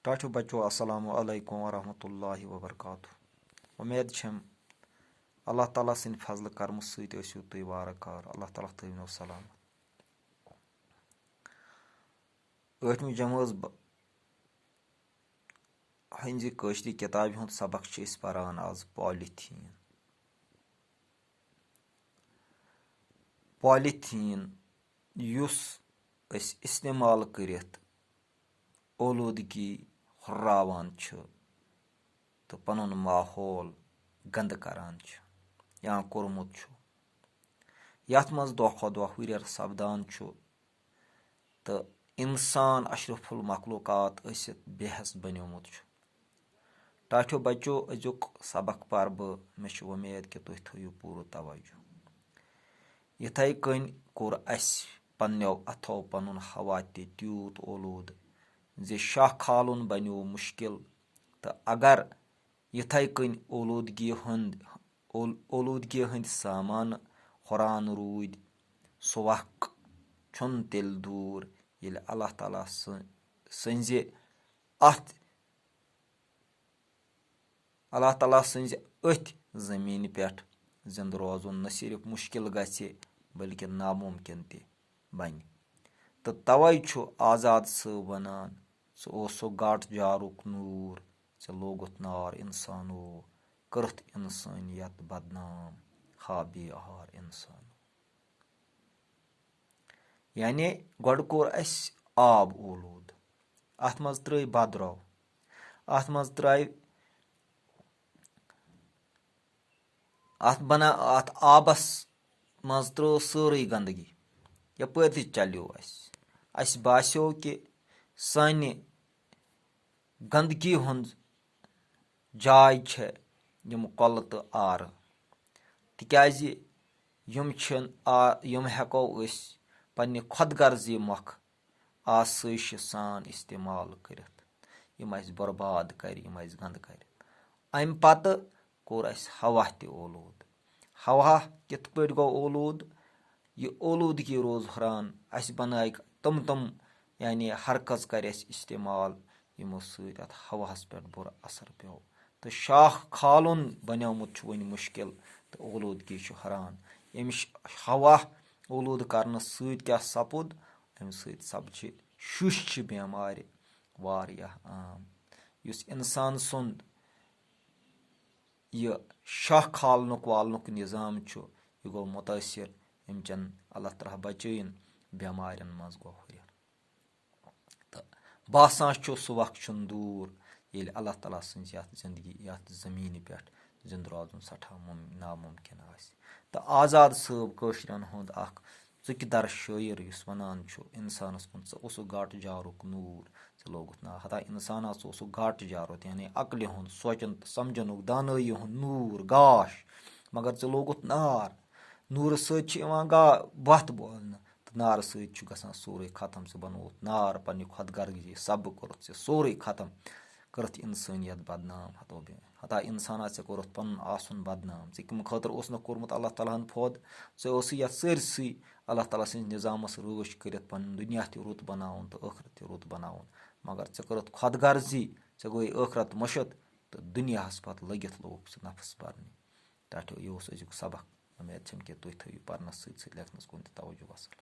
ٹاٹھیو بچو السلام علیکم ورحمۃ اللہ وبرکاتہ. اُمید چھم اللہ تعالیٰ سٕنٛدِ فضلہٕ کرمہٕ سۭتۍ ٲسِو تُہۍ وارٕ کار. اللہ تعالیٰ تھٲوِنو سلامت. 8مہِ جمٲژ ہٕنٛزِ کٲشرِ کِتابہِ ہُنٛد سبق چھِ أسۍ پران آز. پالِتھیٖن یُس أسۍ اِستعمال کٔرِتھ اولوٗدگی ہُرراوان چھِ تہٕ پَنُن ماحول گنٛدٕ کران چھِ یا کوٚرمُت چھُ، یَتھ منٛز دۄہ کھۄتہٕ دۄہ ہُرٮ۪ر سپدان چھُ تہٕ اِنسان اشرف المخلوقات ٲسِتھ بے حٮ۪س بنیومُت چھُ. ٹاٹھیو بچو أزیُک سبق پَرٕ بہٕ. مےٚ چھِ وۄمید کہِ تُہۍ تھٲیِو پوٗرٕ توجہ. یِتھَے کٔنۍ کوٚر اَسہِ پنٛنیو اَتھو پَنُن ہوا تہِ تیوٗت اولوٗدٕ زِ شاہ کھالُن بنیو مُشکِل. تہٕ اگر یِتھَے کٔنۍ اولوٗدگی ہٕنٛدۍ سامانہٕ ہُران روٗدۍ، سُہ وق چھُنہٕ تیٚلہِ دوٗر ییٚلہِ اللہ تعالیٰ سٕنٛزِ أتھۍ زٔمیٖنہِ پٮ۪ٹھ زِنٛدٕ روزُن نہ صرف مُشکِل گژھِ بٔلکہِ نامُمکِن تہِ بنہِ. تہٕ تَوَے چھُ آزاد صٲب وَنان: ژٕ اوسُکھ گاٹہٕ جارُک نوٗر، ژےٚ لوگُتھ نار اِنسانو، کٔرٕتھ اِنسٲنیت بدنام، ہا بے آر اِنسانو. یعنی گۄڈٕ کوٚر اَسہِ آب اولوٗد، اَتھ منٛز ترٛٲے بَدرو، اَتھ آبَس منٛز ترٛٲو سٲرٕے گنٛدگی. یَپٲرۍ تہِ چلیو اَسہِ باسیو کہِ سانہِ گنٛدگی ہُنٛد جاے چھےٚ یِم کۄلہٕ تہٕ آرٕ، تِکیٛازِ یِم ہٮ۪کو أسۍ پنٛنہِ خۄد غرضی مۄکھ آسٲیشہِ سان اِستعمال کٔرِتھ. یِم اَسہِ برباد کَرِ، یِم اَسہِ گنٛدٕ کَرِ. اَمہِ پَتہٕ کوٚر اَسہِ ہوا تہِ اولوٗد. ہوا کِتھ پٲٹھۍ گوٚو اولوٗد؟ یہِ اولوٗدگی روٗز ہُران. اَسہِ بنٲے تِم یعنی ہرکَژ کَرِ اَسہِ اِستعمال یِمو سۭتۍ اَتھ ہواہَس پٮ۪ٹھ بُرٕ اثر پیوٚو. تہٕ شاہ کھالُن بنیومُت چھُ وۄنۍ مُشکِل تہٕ اولوٗدگی چھُ ہُران. ییٚمہِ ہوا اولوٗدٕ کرنہٕ سۭتۍ کیٛاہ سپُد؟ اَمہِ سۭتۍ سپجہِ شُش بٮ۪مارِ واریاہ عام. یُس اِنسان سُنٛد یہِ شاہ کھالنُک والنُک نِظام چھُ، یہِ گوٚو مُتٲثر. أمۍ چٮ۪ن اللہ تعالیٰ بچٲیِن بٮ۪مارٮ۪ن منٛز گوٚو ہُرٮ۪ر. تہٕ باسان چھُ سُہ وق چھُنہٕ دوٗر ییٚلہِ اللہ تعالیٰ سٕنٛزِ یَتھ زٔمیٖنہِ پٮ۪ٹھ زِنٛدٕ روزُن سٮ۪ٹھاہ نامُمکِن آسہِ. تہٕ آزاد صٲب کٲشرٮ۪ن ہُنٛد اکھ ژُکہِ در شٲعر یُس وَنان چھُ اِنسانَس کُن: ژٕ اوسُکھ گاٹہٕ جارُک نوٗر، ژٕ لوگُتھ نار. ہتا اِنسانا ژٕ اوسُکھ گاٹہٕ جارُک یعنی عقلہِ ہُنٛد، سونٛچُن تہٕ سمجھنُک، دانٲیی ہُنٛد نوٗر، گاش، مگر ژٕ لوگُتھ نار. نوٗرٕ سۭتۍ چھِ یِوان وَتھ بولنہٕ تہٕ نارٕ سۭتۍ چھُ گژھان سورُے ختم. ژٕ بنووُتھ نار پنٛنہِ خۄد غرضی سبہٕ کوٚرُتھ ژےٚ سورُے ختم، کٔرٕتھ اِنسٲنیت بدنام. ہتا اِنسانا ژےٚ کوٚرُتھ پَنُن آسُن بدنام. ژےٚ کَمہِ خٲطرٕ اوس نہٕ کوٚرمُت اللہ تعالیٰ ہَن فٲیدٕ؟ ژےٚ اوسُے یَتھ سٲرسٕے اللہ تعالیٰ سٕنٛدِس نِظامَس رٲچھ کٔرِتھ پَنُن دُنیا تہِ رُت بناوُن تہٕ ٲخرت تہِ رُت بناوُن. مگر ژےٚ کٔرٕتھ خۄد غرضی، ژےٚ گوٚوُے ٲخرت مٔشِد تہٕ دُنیاہَس پَتہٕ لٔگِتھ لوگُکھ ژٕ نفس بَرنہِ. ٹاٹھیو یہِ اوس أزیُک سبق. اُمید چھَم کہِ تُہۍ تھٲیِو پَرنَس سۭتۍ لیکھنَس کُن تہِ توجہ. وَسلام.